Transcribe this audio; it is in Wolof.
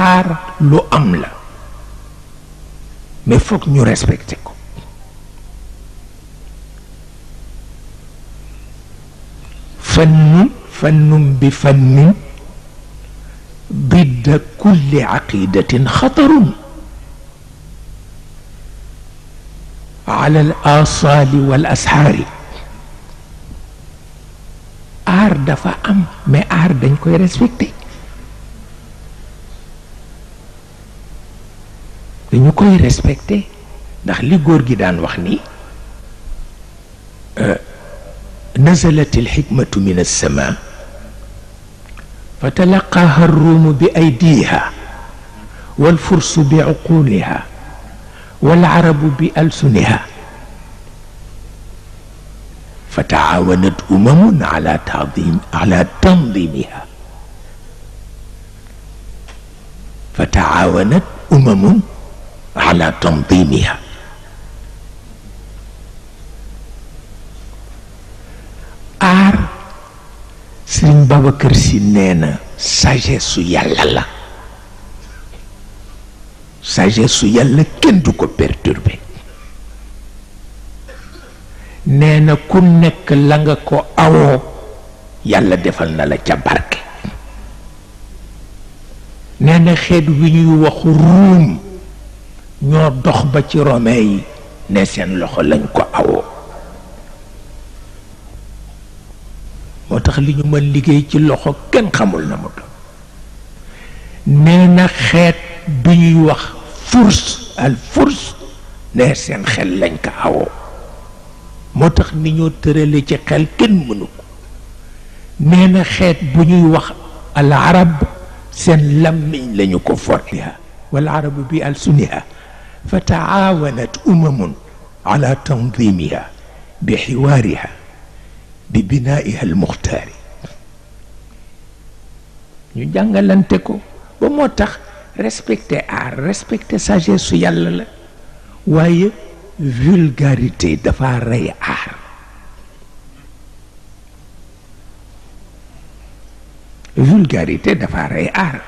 aar lu am la mais foog ñu respecté ko. fannun bi fannin ضد كل عقيدة خطر على الآصال والأسحار. aar dafa am mais aar dañ koy respecté, dañu koy respecté ndax li góor gi daan wax ni nazalat alxikmatu min alsama فتلقاها الروم بأيديها والفرس بعقولها والعرب بألسنها فتعاونت على تنظيمها فتعاونت على تنظيمها. Sëriñ Babacar Si nee na sagesse su yàlla la, sagesse su yàlla kenn du ko perturber. nee na ku nekk la nga ko awoo yàlla defal na la ca barke. nee na xeet wi ñuy waxu ruum ñoo dox ba ci romain yi ne seen loxo lañ ko awoo. moo tax li ñu mën liggéey ci loxo kenn xamul na mu doon. nee na xeet bi ñuy wax furs al furs ne seen xel lañ ko awoo. moo tax ni ñoo tërale ci xel kenn mënu ko. nee na xeet bu ñuy wax al arab seen lammiñ lañu ko fortiha wal arabu bi alsuniha fa taawanat ala tanzimiha bi xiwaariha bi binaiha almuxtaari. ñu jàngalante ko ba moo tax respecté art respecté sagesse su yàlla la. waaye vulgarité dafa rey art. vulgarité dafa rey art.